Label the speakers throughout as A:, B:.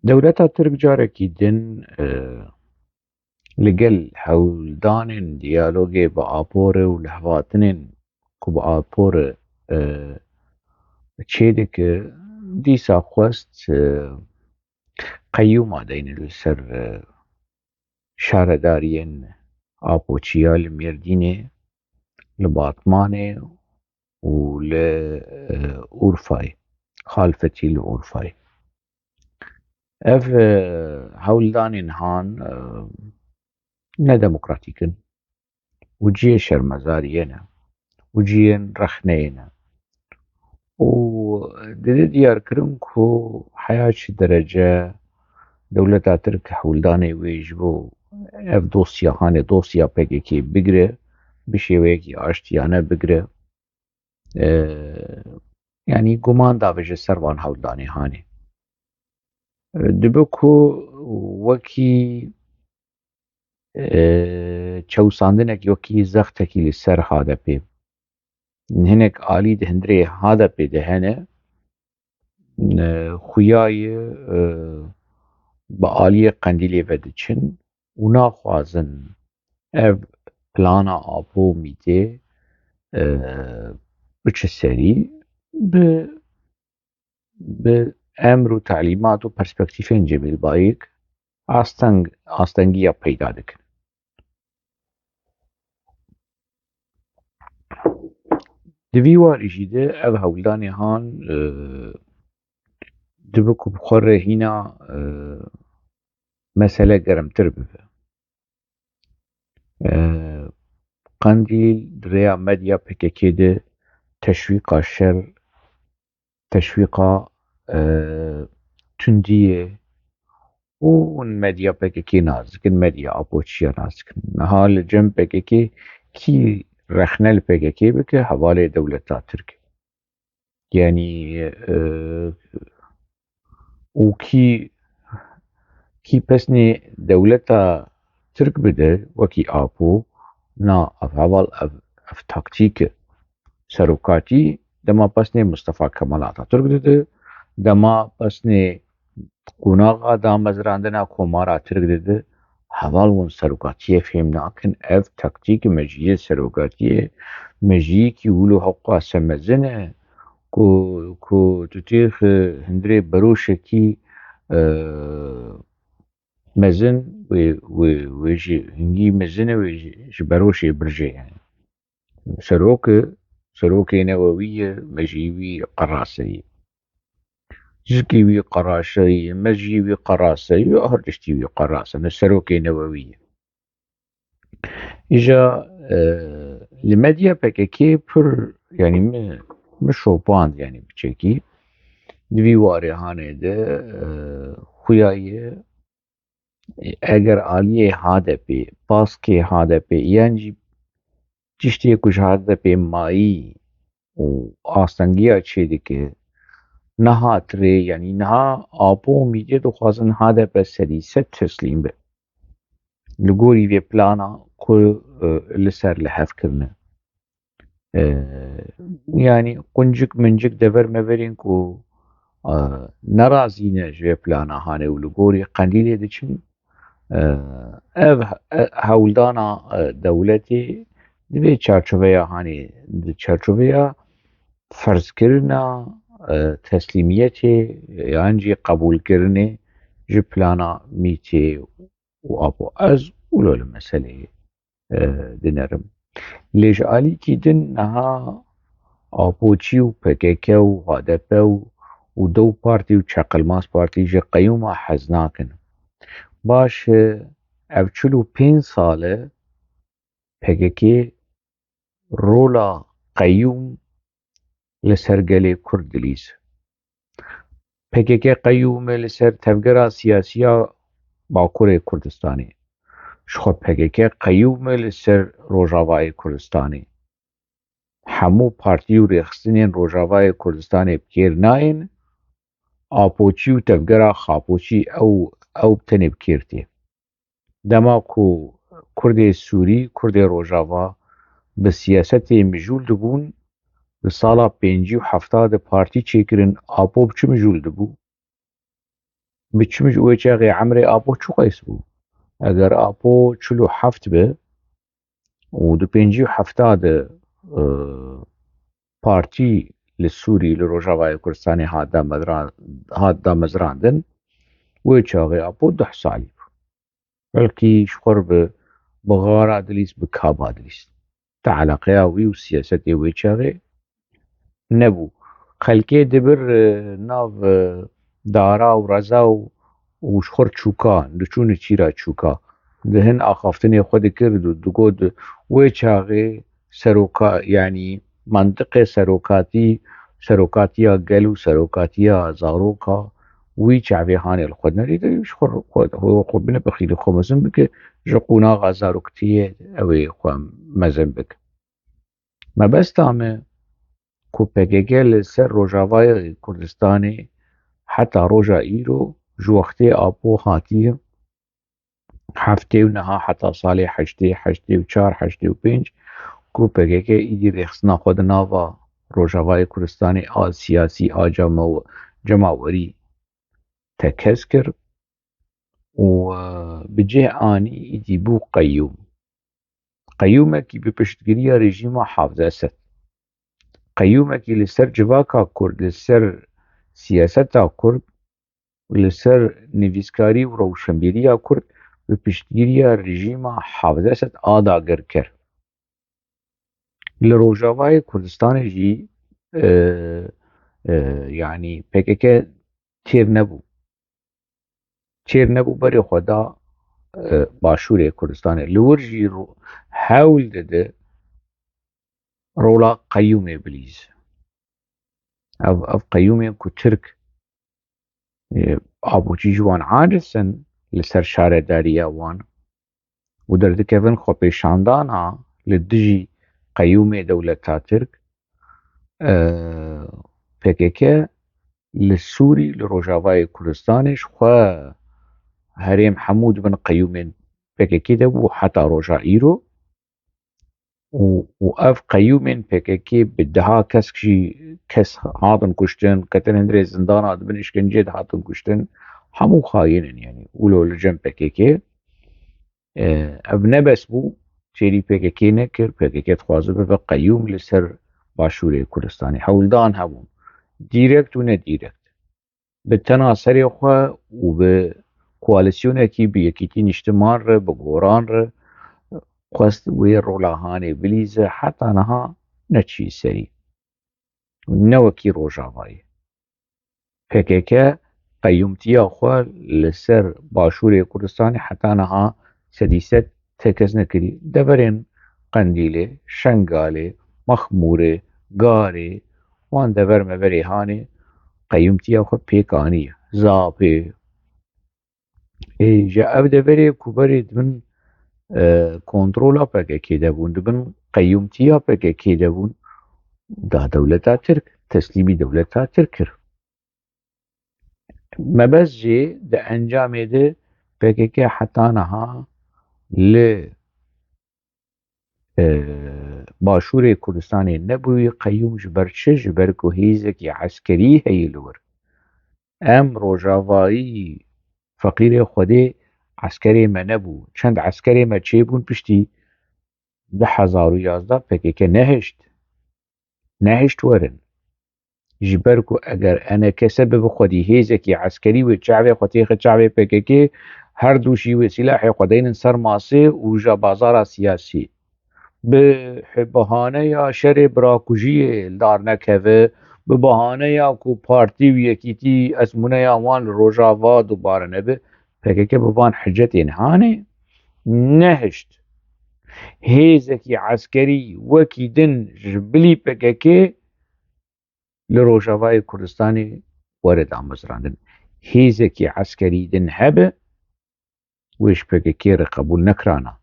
A: دەولەتا ترک جارێکی din لەگەل هەولدانên دیالۆگê bi aporê û lehvatinên ku bi aporê çê dike dîsa xwest qeyûma deyne li ser şaredariyên apoçiya li Mêrdînê, li Batmanê û li Urfayê, Xalfetî li Urfayê. Ev hewldanên han nedemokratîk in û ciyê şermezariyê ne û ciyên rexneyê ne û divê diyarkirin ku heya çi derece dewleta Tirk hewldanê wê ji bo ev dosya hanê dosya PKK bigire, bi şêweyekî aştiyane bigire. Yani guman dabe ji ser van hewldanê hanê. Dibe ku wekî çewsandinek wekî zextekî li ser HDP hinek alî di hundirê HDP de hene, xuyayê bi aliyê Qendîlê ve diçin û naxwazin ev plana Apo Mîtê biçe serî bi emr û telîmat û perspektîfên Cemîlbayîk astengiya peyda dikin. Di vî warî jî de ev hewldanê han dibe ku bi xwe re hîna mesele germtir bibe. Qendîl di rêya medya PKK de teşwîqa şer, teşwîqa tundiyê û medya PKK nas dikin, medya apoçiya nas dikin. Niha li cem PKK kî rexne li PKK bike hevalê dewleta Tirk. Yani û kî pesnê dewleta Tirk bide wekî Apo na ev heval ev taktîk e. Serokatî dema pesnê Mustefa Kemal Atatürk dide, dema pesnê qonaxa damezrandina Komara Tirk dide, heval hûn serokatiyê fêm nakin. Ev taktîk mejiyê serokatiyê mejiyekî wilo heqa se mezin e ku tu têxi hundirê beroşekî mezin wê jî hingî mezin e wê ji beroşê birce yani. Serokê Newewî ye, mejiyê wî Qerasê ye. Zikê wî Qeraşe ye, mejiyê wî Qerasê ye, her tiştî wî Qeras e, Serokê Newewî ye. Îja li medya PKK pir yani min şopand yani biçekî di vî warê hanê de xuyayê eger aliyê HDP, baskê HDP yan jî tiştê ku ji HDP mayî û astengiya çê dike nehat rê yani niha Apo Mîtê dixwazin HDP serî sed teslîm be li gorî vê plana ku li ser lihevkirine. Yani quncik mincik dever meverên ku nerazî ne ji vê plana hanê û li gorî Qendîlê diçin, ev hewldana dewletê di vê çarçoveya hanê di çarçoveya ferzkirina teslîmiyetê yan jî qebûlkirinê ji plana Mîtê û Apo. Ez wilo li meseleyê dinerim. Lê ji alîkî din niha Apoçî û PKK û HDP û Dew Partî û Çaqilmaz Partî ji qeyûma hez nakin. Baş e ev 45 sal e PKK rola qeyûm li ser gelê Kurd dilîze. PKK qeyûm e li ser tevgera siyasî ya Bakurê Kurdistanê. Ji xwe PKK qeyûm e li ser Rojavayê Kurdistanê. Hemû partî û rêxistinên Rojavayê Kurdistanê bi kêr nayên, apoçî û tevgera xapoçî ew bi tenê bi kêr tê. Dema ku Kurdê Sûrî, Kurdê Rojava bi siyasetê mijûl dibûn, li sala pêncî û heftadê partî çêkirin, Apo bi çi mijûl dibû? بتشمج ويشاغي عمري أبو شو قيسبو أجر أبو شلو حفت به ودو بينجيو حفتاد بارتي للسوري لروجاواي كردستاني هادا مزراندن ويشاغي أبو دح صالي بلكي شخرب بغارة دليس بكابا دليس تعلقيا وي وسياستي ويشاغي نبو خلكي دبر ناف دارا ورزا وشخور تشوكا دچون چيرا تشوكا دهن آخافتني خود کرد و دگود ويشاغي سروكا يعني منطقة سروكاتيا قلو سروكاتيا زاروكا وي شعبي هاني الخود نريد يشخر خود هو خود بنا بخيل خو مزنبك جقونا غازاروكتية اوي خو مزنبك ما بس تامه کو PKK لسر روجاوای کردستانی حتی روجا ایرو جوخته آبو هاتیه هفته و نها حتی سال حشته و چار حشته و پنج کو PKK ایدی رخصنا خود ناوا روجاوای کردستانی سیاسی جماوری تکس کرد و بجه آنی ایدی بو قیومکی بپشتگیری رژیم حافظ اسد قیومکی لسر جواکا کرد لسر سیاستا کرد و لسر نویسکاری و روشنبیریا کرد به پشتگیریا رژیم حافظ اسد آداگر کرد لروجاوای کردستان جی يعني PKK تیر نبو بری خدا باشور کردستان لور جی حاول دده رولا قیوم بلیز اف قیوم کو ترک ابوچی جوان عاجزن لسر شارداريا وان ودرد كيفن خو پیشاندانا لدجي قيوم دولتا ترك PKK للسوري لروجاواي كردستانش خو هريم حمود بن قيوم PKK دبو حتى روجا ايرو واف قيوم PKK بدها كس هاتن كشتن كتن هندري زندان بن اشكنجه هاتن كشتن همو خاينن يعني ولو لجن PKK اف نبس بو تشيري PKK نكر PKK تخوازه به قيوم لسر باشور كردستاني حولدان هبون ديركت و نديركت بالتناصر خو وبكواليسيون كي بيكيتي نجتمار بغوران خواست وی رولهانه بلیزه حتی نها نچی سری نوکی روجاوایی PKK قیومتیا خو لسر باشور کردستانی حتی نها سدیست تکز نکری دبرین قندیله شنگاله مخموره گاره وان دبر مبری هانه قیومتیا خو پیکانیه زاپه جا او دبری کوبرید من كنترولا PKK دبون دبن قيومتيا PKK دبون دا دولتا ترك تسليمي دولتا تركر ما بس جي دا انجام ده PKK حتى نها ل باشور كردستاني نبوي قيوم جبركو هيزكي عسكري هي لور ام روجاوائي فقير خودي عسكري ما نبو چند عسكري ما چيبون پشتي 2011 PKK نهشت ورن جبركو اگر انا كسبب خودي هيزكي عسكري وشعبي خطيخ شعبي PKK هر دوشي وسلاحي خدين سر ماسي وجا بازار سياسي ببهانه يا شر براكوجي دار نكوه ببهانه يا كو بارتي ويكيتي اسمونه يا وان روجاوا دوباره نبه PKK ببان حجتين هاني نهشت هيزكي عسكري وكي دن جبلي PKK لروجاواي كردستاني ورد عمزراندن هيزكي عسكري دن هبه ويش PKK قبول نكرانا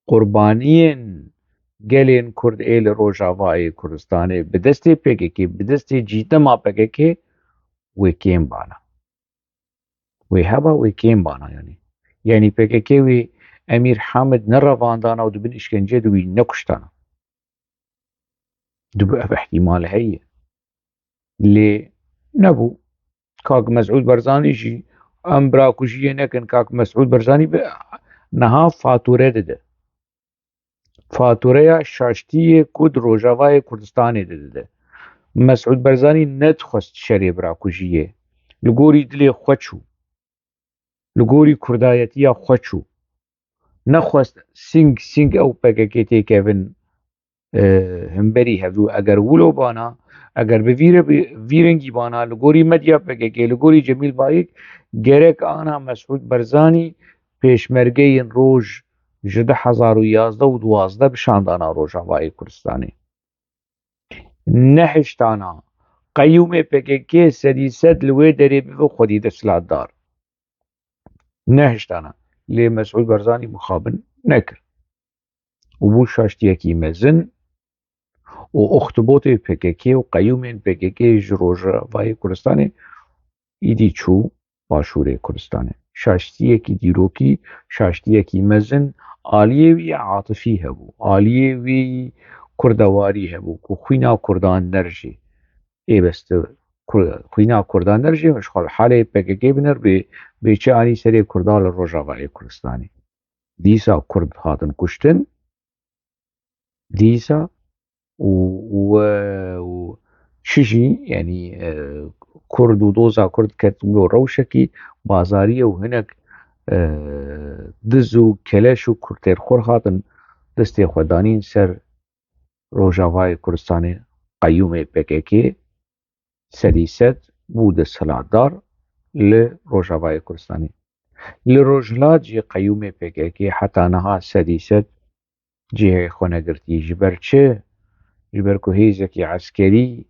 A: وقربانيين قلين كرد ايل روجاواي كردستاني بدستي PKK بدستي جيتما PKK وكيم بانا وهبا وكيم بانا يعني PKK وي امير حامد نرفاندانا ودبن اشكنجه دوي نكشتانا دبقى باحتمال هي اللي نبو كاك مسعود برزاني جي ام براكوشية نكن كاك مسعود برزاني نها فاتورة ده فاتورة شاشتية كود روجاواي كردستاني ده مسعود برزاني ندخست شري براكوشية لغوري دلي خوچو لغوري كردايتيا خوچو نخواست سینگ او پکیتی کهون همبری هفدو اگر ولو بانا اگر به ویرنگی بانا لگوری مدیا پکیتی لگوری جمیل بایک گرک آنا مسعود برزانی پیشمرگه این روژ جده 1011 و 12 بشاندانا روژ هوای کردستانی نهشتانا قیوم پکیتی سدیست لوی دری بو خودی دستلات دار نهشتانا لی مسعود برزانی مخابن نکر و بو شاشتیکی مزن و اختبوت PKK و قیومین PKK جروجاوای کردستان ایدی چو باشوره کردستان شاشتیکی دیروکی شاشتیکی مزن آلیوی عاطفی هبو آلیوی کردواری هبو که خوینا کردان نرجی ای بست خوینا کردان نرجی مشغل حاله PKK بنر به چه آنی سری کردال روجاوای کردستانی دیسا کرد هاتن کشتن دیسا و شجي يعني كرد ودوزا كرد كتلو روشكي بازارية وهناك دزو كلاشو كرتير خور هاتن دستي خودانين سر روجاواي كردستاني قيومي PKK سديست بود سلادار لروجاواي كردستاني لروجلات جي قيومي PKK حتى نها سديست جي خوناگرتي جبرچه جبركو هيزكي عسكري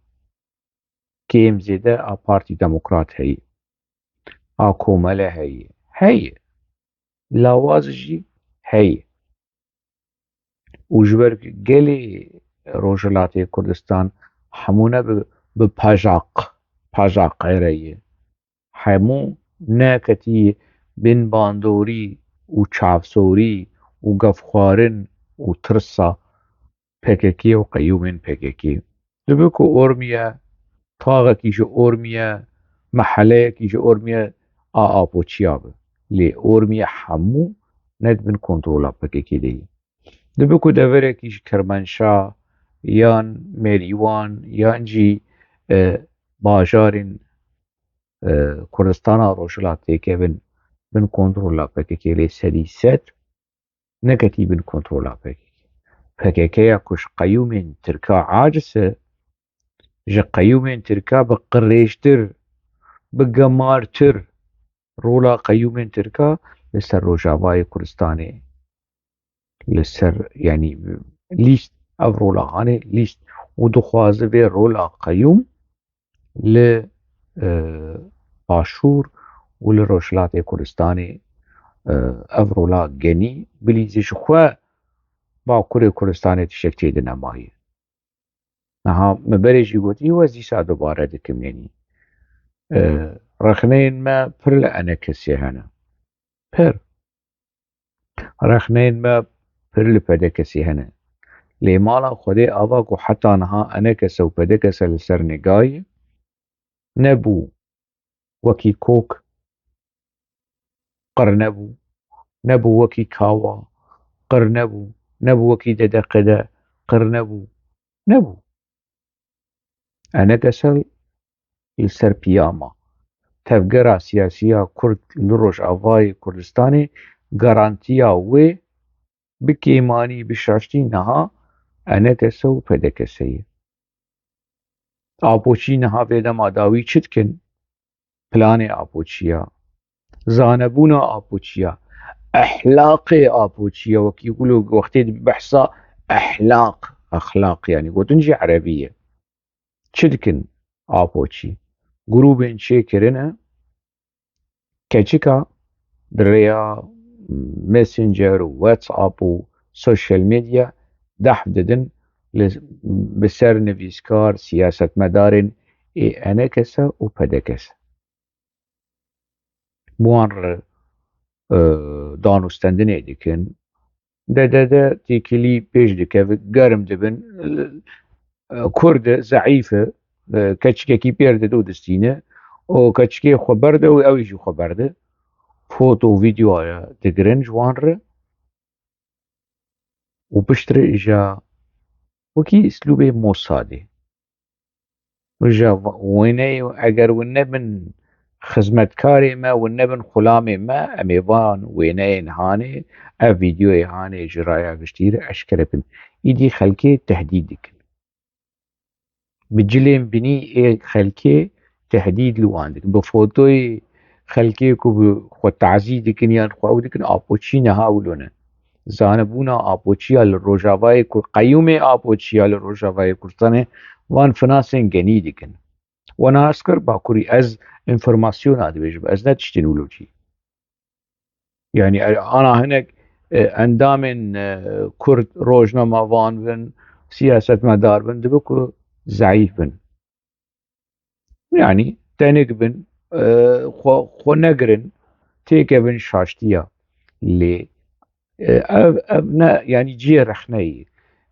A: كيم زيدا بارتي ديمقراط هي كومالة هي لاوازجي هي وجبرك قلي روجلاتي كردستان حمونا بباجاق غيري حمو ناكتي بن باندوري وچافسوري وقفخوارن وترسا PKK وقيومين PKK دبكو أورميا طاغة كيجو أورميا محلية كيجو أورميا بوچيابه لي أورميا حمو ند من كنترولا PKK دي دبكو دافره كيج كرمانشاه يان ميريوان يان جي باجارين كردستانا روشلات تيكي بن كنترولا PKK لي سديست نكتي بن كنترولا PKK يكوش قيومين تركا عاجسه جا قيومين تركا بقريشتر بقمارتر رولا قيومين تركا لسر روجاواي كردستاني لسر يعني ليست اف رولا هاني ليست ودخوازه في رولا قيوم ل باشور ولروشلات كردستاني اف رولا جني بليزي شخوا با كوري كردستاني تشكتي دنماهي نها مبرجي قوتي وزيسا دوباره دكم يعني رخنين ما پر لأنا كسي هنا پر رخنين ما پر لپده كسي هنا لي مالا خودي آواكو حتى نها أنا كسو پده كسا لسر نگاي نبو وكي كوك قر نبو وكي كاوا قر نبو وكي ددقدا قر نبو أنا كسل لسر بياما تفجرة سياسية كرد لروج آواي كردستاني غارانتيا و بكيماني بشاشتي نها أنا كسو پده كسي آبوچي نها ويدا ماداوي چتكن پلان آبوچيا زانبونا آبوچيا أحلاق آبوچيا وكي يقولوا وقتي بحثا أخلاق يعني قوتنجي عربية چتكن آبوچي جروبين شيكرنا كچكا دريا ماسنجر وواتساب وسوشيال ميديا دحف ددن بسر نفيسكار سياسة مدارن أنا كسا وبدا كسا بوان دانوستندن ديكن دا تيكلي بيش دكا قارم دبن كرد زعيفة كي بيرد دو دستينة او كتشكي خبر ده او يجي خبر ده فوتو فيديو تقرن جوان ره وبشتري اجا وكي اسلوبي موسادي وجا ويني اگر ونبن خدمتكاري ما ونبن خلامي ما اميبان ويني هاني فيديو هاني جرايا بشتير اشكال بن ايدي خلكي تهديدك بجلين بني اي خلكي تهديد لو عندك بفوتوي خلكي كو خو تعزيدك يان خو اودك ابوچي نهاولونه زانبونا آپوچیا لروجاوای kur قیوم آپوچیا لروجاوای kurtane وان فناسن گنی دیکن وانا اسكر باكوري از انفورماسيون هذا بيجب از نتشتنولوجي يعني انا هناك اندامن كرد روجنما وان بن سياسة مدار بن دبكو ضعيف بن يعني تنق بن خو نقرن تيك بن شاشتيا اللي ابناء يعني جي رخني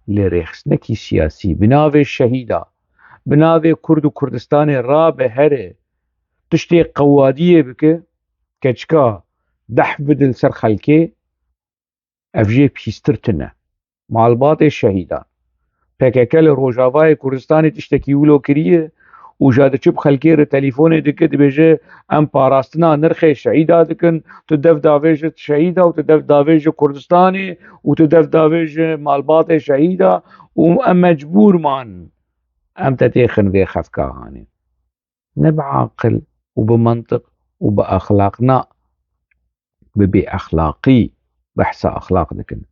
A: لرخصنكي سياسي بناوي الشهيدة بناوي كرد وكردستان رابع هره تشتي قوادية بك كچكا دح بدل سر خلكي افجي بيسترتنا مع الباطل الشهيدة فكاكل روجافاي كردستاني تشتكي ولو كريه وجاد چوب خلكي ر تليفوني دك دبيجي ام باراستنا نرخي شهيدة دكن تدف دافيج شهيدة وتدف دافيج كردستاني وتدف دافيج مال باطل شهيدة وام مجبور مان ام تتيخن في خفكا هاني نبعاقل وبمنطق وبأخلاقنا ببي أخلاقي بحث أخلاق دكن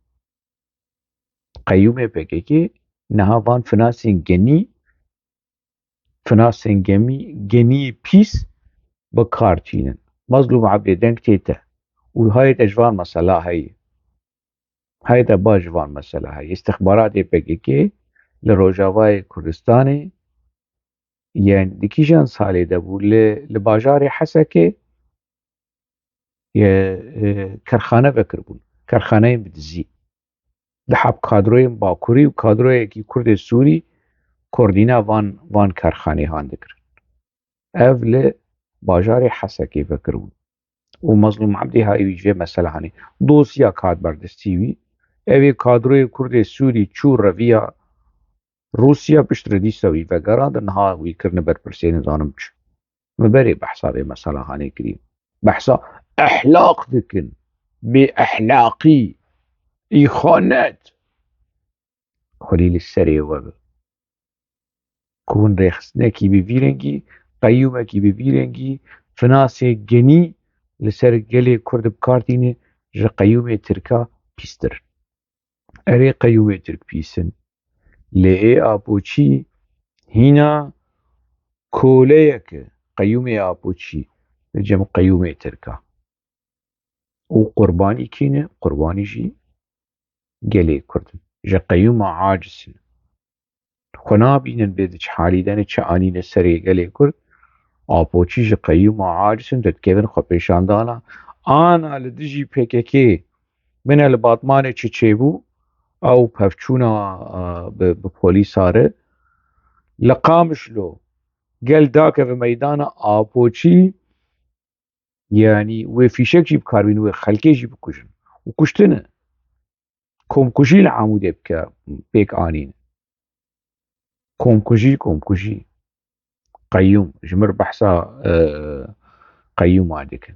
A: قيومي بكيكي نهافان فناسين جني فناسين جني بيس بكارتينن مظلوم عبد دنك تيتا وهاي اجوان مسألة هاي تبا اجوان مسألة هاي استخبارات بكيكي لروجاواي كردستاني يعني دكيشان سالي دبو لباجاري حسكي كرخانه بكربون كرخانه بدزي لحب كادروی باکوری و کادروی کی کرد سوری کردینا وان کارخانه هان دکر اول باجار حسکی بکرون و مظلوم عبدی های ویجه مثلا هانی دوسیا کاد بردستیوی اوی کادروی کرد سوری چور رویا روسیا پشت ردی سوی و گراد انها وی کرن بر پرسین زانم چ مبری بحثا به مثلا هانی کریم بحثا احلاق دکن به احلاقی ای خانت خلیل السری و كون ريخسناكي بفيرنجي قيومكي بفيرنجي فناسي جني لسر قلي كرد بكارتيني جا قيومي تركا بيستر اري قيومي ترك بيسن لئي آبوچي هنا كوليك قيومي آبوچي جم قيومي تركا وقرباني كينه قرباني جي قلي كرد جا قيوم عاجسن خنابين بيدش حالي داني چه آنين سري قلي كرد آپوچی ji qeyûma acîsin didkevin xwe pêşandana ana li dijî PKK bine li batmanê çi çêbû ew pevçûna bi polîsa re li Qamişlo gel dakeve meydana Apoçî yanî wê fîşek jî bikarbînin wê xelkê jî bikujin û kuştine komkujî li Amûdê bike pêk anîne komkujî qeyûm ji mir behsa qeyûma dikin